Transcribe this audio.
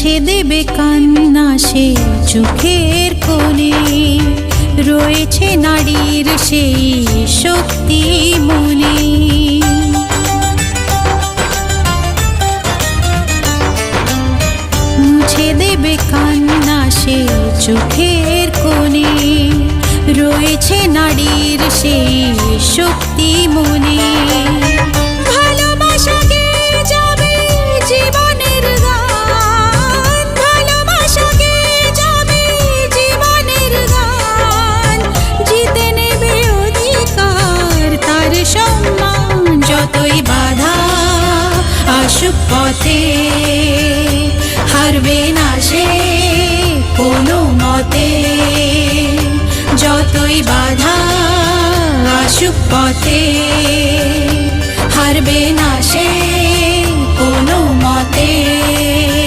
মুছে দেবে কান্না সে চোখের কোণে, রয়েছে নারীর সেই শক্তি মনে। মুছে দেবে কান্না সে চোখের কোণে, রয়েছে নারীর সেই শক্তি মনে। ভালোবাসা গেয়ে যাবে জীবনের গান, ভালোবাসা গেয়ে যাবে জীবনের গান, জিতে নেবে অধিকার তার সম্মান। যতই বাধা আসুক পথে, হারবে না সে কোনো মতে। যতই বাধা আসুক পথে, হারবে না সে